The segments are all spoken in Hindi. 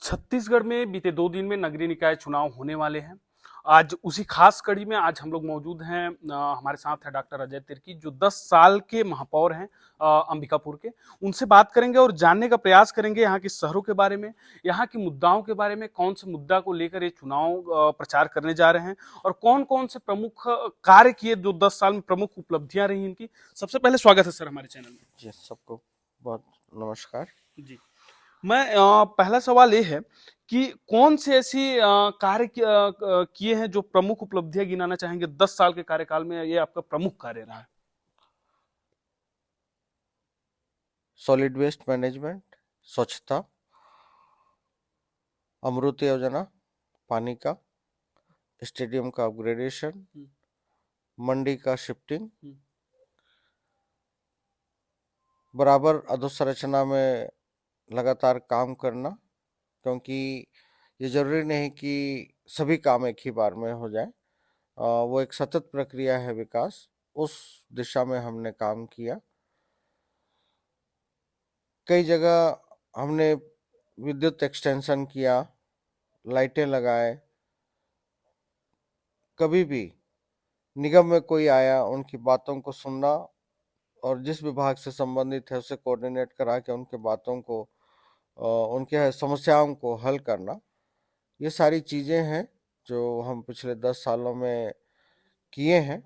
छत्तीसगढ़ में बीते 2 दिन में नगरीय निकाय चुनाव होने वाले हैं। आज उसी खास कड़ी में आज हम लोग मौजूद हैं। हमारे साथ है डॉक्टर अजय तिर्की जो 10 साल के महापौर हैं अंबिकापुर के। उनसे बात करेंगे और जानने का प्रयास करेंगे यहाँ के शहरों के बारे में, यहाँ के मुद्दाओं के बारे में, कौन से मुद्दा को लेकर ये चुनाव प्रचार करने जा रहे हैं और कौन कौन से प्रमुख कार्य किए जो 10 साल में प्रमुख उपलब्धियां रही इनकी। सबसे पहले स्वागत है सर हमारे चैनल में। जी, सबको बहुत नमस्कार जी, मैं पहला सवाल ये है कि कौन से ऐसी कार्य किए हैं जो प्रमुख उपलब्धियां गिनाना चाहेंगे 10 साल के कार्यकाल में, ये आपका प्रमुख कार्य रहा है। सॉलिड वेस्ट मैनेजमेंट, स्वच्छता, अमृत योजना, पानी का, स्टेडियम का अपग्रेडेशन, मंडी का शिफ्टिंग, बराबर अधोसंरचना में लगातार काम करना, क्योंकि ये जरूरी नहीं कि सभी काम एक ही बार में हो जाए। वो एक सतत प्रक्रिया है विकास, उस दिशा में हमने काम किया। कई जगह हमने विद्युत एक्सटेंशन किया, लाइटें लगाए। कभी भी निगम में कोई आया, उनकी बातों को सुनना और जिस विभाग से संबंधित है उससे कोऑर्डिनेट करा के उनके बातों को, उनके समस्याओं को हल करना, ये सारी चीजें हैं जो हम पिछले 10 सालों में किए हैं।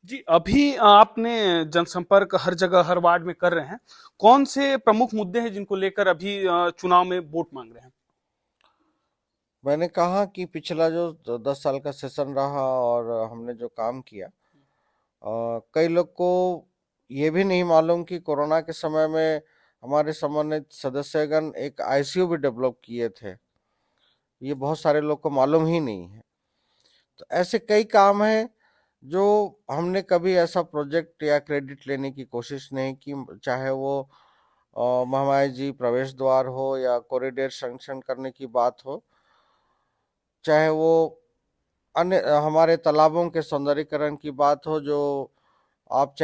जी, अभी आपने जनसंपर्क हर जगह हर वार्ड में कर रहे हैं, कौन से प्रमुख मुद्दे हैं जिनको लेकर अभी चुनाव में वोट मांग रहे हैं। मैंने कहा कि पिछला जो 10 साल का सेशन रहा और हमने जो काम किया, कई लोग को ये भी नहीं मालूम कि कोरोना के समय में हमारे संबंधित सदस्यगण एक आईसीयू भी डेवलप किए थे। ये बहुत सारे लोग को मालूम ही नहीं है। तो ऐसे कई काम हैं जो हमने कभी ऐसा प्रोजेक्ट या क्रेडिट लेने की कोशिश नहीं की, चाहे वो महामाया जी प्रवेश द्वार हो या कॉरिडोर सैंक्शन करने की बात हो, चाहे वो अन्य हमारे तालाबों के सौंदर्यीकरण की बात हो। जो आप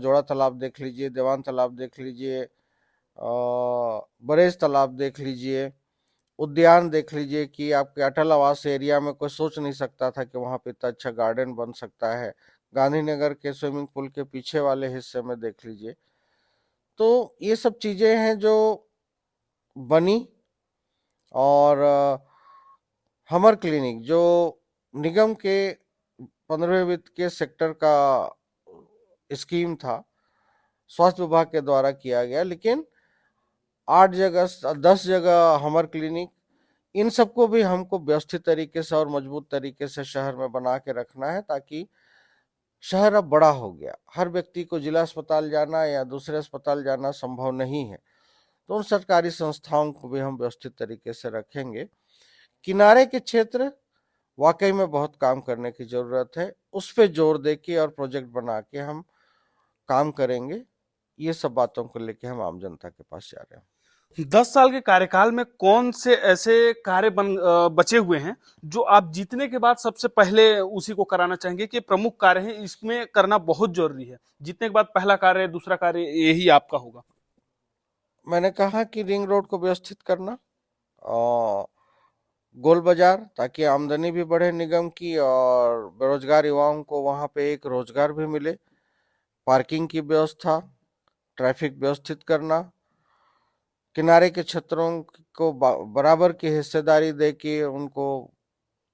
जोड़ा तालाब देख लीजिए, देवान तालाब देख लीजिए, बरेज तालाब देख लीजिए, उद्यान देख लीजिए कि आपके अटल आवास एरिया में कोई सोच नहीं सकता था कि वहां पे इतना अच्छा गार्डन बन सकता है। गांधीनगर के स्विमिंग पूल के पीछे वाले हिस्से में देख लीजिए। तो ये सब चीजें हैं जो बनी। और हमर क्लिनिक जो निगम के 15वें वित्त के सेक्टर का स्कीम था, स्वास्थ्य विभाग के द्वारा किया गया, लेकिन 8 जगह 10 जगह हमर क्लिनिक, इन सबको भी हमको व्यवस्थित तरीके से और मजबूत तरीके से शहर में बना के रखना है, ताकि शहर अब बड़ा हो गया, हर व्यक्ति को जिला अस्पताल जाना या दूसरे अस्पताल जाना संभव नहीं है। तो उन सरकारी संस्थाओं को भी हम व्यवस्थित तरीके से रखेंगे। किनारे के क्षेत्र वाकई में बहुत काम करने की जरूरत है, उस पर जोर दे के और प्रोजेक्ट बना के हम काम करेंगे। ये सब बातों को लेके हम आम जनता के पास जा रहे हैं। 10 साल के कार्यकाल में कौन से ऐसे कार्य बचे हुए हैं जो आप जीतने के बाद सबसे पहले उसी को कराना चाहेंगे कि प्रमुख कार्य है, इसमें करना बहुत जरूरी है, जीतने के बाद पहला कार्य दूसरा कार्य यही आपका होगा। मैंने कहा कि रिंग रोड को व्यवस्थित करना और गोल बाजार, ताकि आमदनी भी बढ़े निगम की और बेरोजगार युवाओं को वहां पे एक रोजगार भी मिले। पार्किंग की व्यवस्था, ट्रैफिक व्यवस्थित करना, किनारे के क्षेत्रों को बराबर की हिस्सेदारी दे के उनको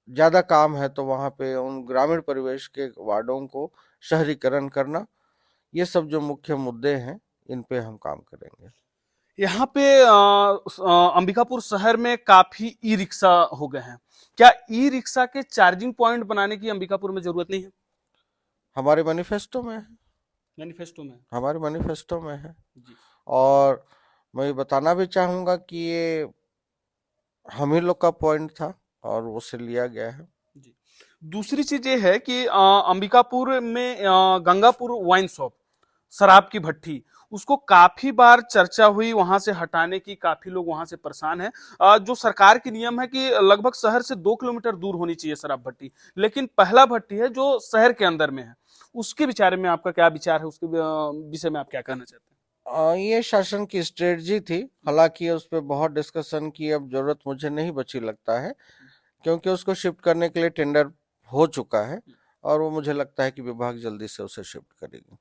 ज्यादा काम है तो वहां पे उन ग्रामीण परिवेश के वार्डों को शहरीकरण करना, ये सब जो मुख्य मुद्दे हैं इन पे हम काम करेंगे। यहाँ पे अंबिकापुर शहर में काफी ई रिक्शा हो गए हैं, क्या ई रिक्शा के चार्जिंग पॉइंट बनाने की अंबिकापुर में जरूरत नहीं है। हमारे मैनिफेस्टो में है। मैनिफेस्टो में। हमारे मैनिफेस्टो में है। जी। और मैं ये बताना भी चाहूंगा कि ये हम ही लोग का पॉइंट था और उसे लिया गया है। जी। दूसरी चीज ये है कि अंबिकापुर में गंगापुर वाइन शॉप, शराब की भट्टी, उसको काफी बार चर्चा हुई, वहां से हटाने की, काफी लोग वहां से परेशान हैं। जो सरकार की नियम है कि लगभग शहर से 2 किलोमीटर दूर होनी चाहिए शराब भट्टी, लेकिन पहला भट्टी है जो शहर के अंदर में है। उसके विचार में आपका क्या विचार है, उसके विषय में आप क्या कहना चाहते हैं। ये शासन की स्ट्रेटजी थी। हालांकि उस पर बहुत डिस्कशन की, अब जरूरत मुझे नहीं बची लगता है, क्योंकि उसको शिफ्ट करने के लिए टेंडर हो चुका है और वो मुझे लगता है कि विभाग जल्दी से उसे शिफ्ट करेगी।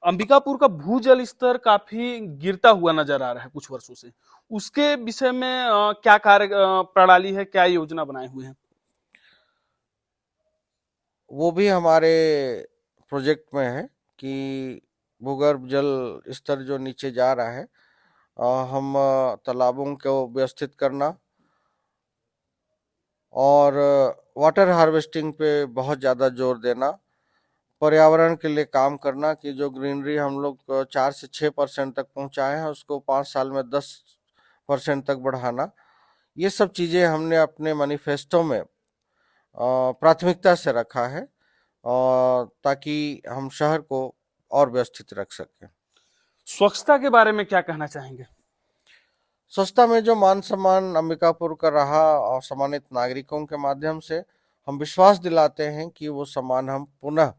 अंबिकापुर का भूजल स्तर काफी गिरता हुआ नजर आ रहा है कुछ वर्षों से। उसके विषय में क्या कार्य प्रणाली है, क्या योजना बनाए हुए हैं? वो भी हमारे प्रोजेक्ट में है कि भूगर्भ जल स्तर जो नीचे जा रहा है, हम तालाबों को व्यवस्थित करना और वाटर हार्वेस्टिंग पे बहुत ज़्यादा जोर देना, पर्यावरण के लिए काम करना कि जो ग्रीनरी हम लोग 4 से 6% तक पहुंचाए हैं उसको 5 साल में 10% तक बढ़ाना। ये सब चीज़ें हमने अपने मैनिफेस्टो में प्राथमिकता से रखा है, और ताकि हम शहर को और व्यवस्थित रख सकें। स्वच्छता के बारे में क्या कहना चाहेंगे? स्वच्छता में जो मान सम्मान अंबिकापुर का रहा और सम्मानित नागरिकों के माध्यम से, हम विश्वास दिलाते हैं कि वो सम्मान हम पुनः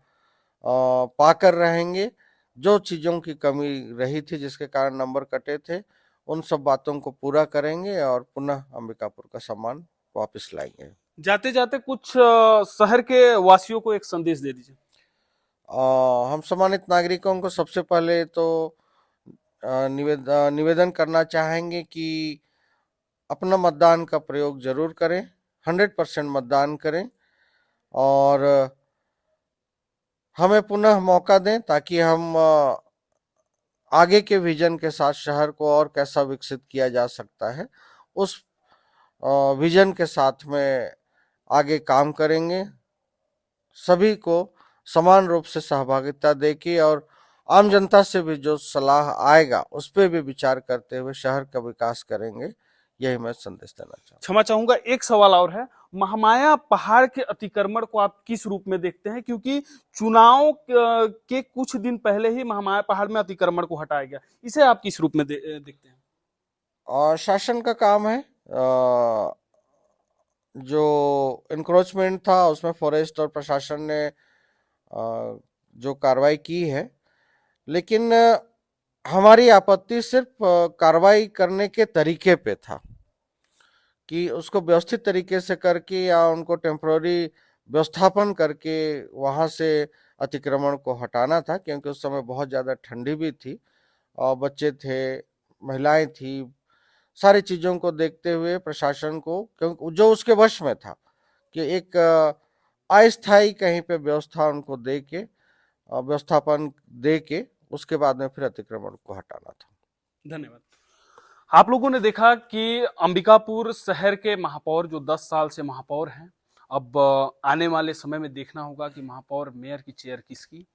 पाकर रहेंगे। जो चीज़ों की कमी रही थी जिसके कारण नंबर कटे थे, उन सब बातों को पूरा करेंगे और पुनः अंबिकापुर का सम्मान वापस लाएंगे। जाते जाते कुछ शहर के वासियों को एक संदेश दे दीजिए। हम सम्मानित नागरिकों को सबसे पहले तो निवेदन करना चाहेंगे कि अपना मतदान का प्रयोग जरूर करें, 100% मतदान करें और हमें पुनः मौका दें ताकि हम आगे के विजन के साथ शहर को और कैसा विकसित किया जा सकता है, उस विजन के साथ में आगे काम करेंगे। सभी को समान रूप से सहभागिता देके और आम जनता से भी जो सलाह आएगा उस पर भी विचार करते हुए शहर का विकास करेंगे। यही मैं संदेश देना चाहूँगा। क्षमा चाहूंगा, एक सवाल और है। महामाया पहाड़ के अतिक्रमण को आप किस रूप में देखते हैं? क्योंकि चुनाव के कुछ दिन पहले ही महामाया पहाड़ में अतिक्रमण को हटाया गया, इसे आप किस रूप में देखते हैं? और शासन का काम है, जो इंक्रोचमेंट था उसमें फॉरेस्ट और प्रशासन ने जो कार्रवाई की है, लेकिन हमारी आपत्ति सिर्फ कार्रवाई करने के तरीके पे था कि उसको व्यवस्थित तरीके से करके या उनको टेम्पररी व्यवस्थापन करके वहाँ से अतिक्रमण को हटाना था, क्योंकि उस समय बहुत ज़्यादा ठंडी भी थी और बच्चे थे, महिलाएं थी। सारी चीज़ों को देखते हुए प्रशासन को, क्योंकि जो उसके वश में था, कि एक अस्थायी कहीं पे व्यवस्था उनको दे के व्यवस्थापन दे के उसके बाद में फिर अतिक्रमण को हटाना था। धन्यवाद। आप लोगों ने देखा कि अंबिकापुर शहर के महापौर जो 10 साल से महापौर हैं, अब आने वाले समय में देखना होगा कि महापौर मेयर की चेयर किसकी,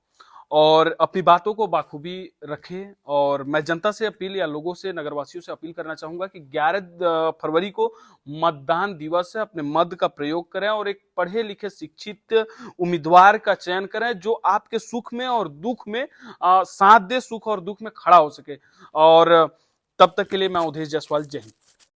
और अपनी बातों को बाखूबी रखें। और मैं जनता से अपील या लोगों से, नगरवासियों से अपील करना चाहूंगा कि 11 फरवरी को मतदान दिवस है, अपने मत का प्रयोग करें और एक पढ़े लिखे शिक्षित उम्मीदवार का चयन करें जो आपके सुख में और दुख में साथ दे, सुख और दुख में खड़ा हो सके। और तब तक के लिए मैं अवधेश जायसवाल, जय हिंद।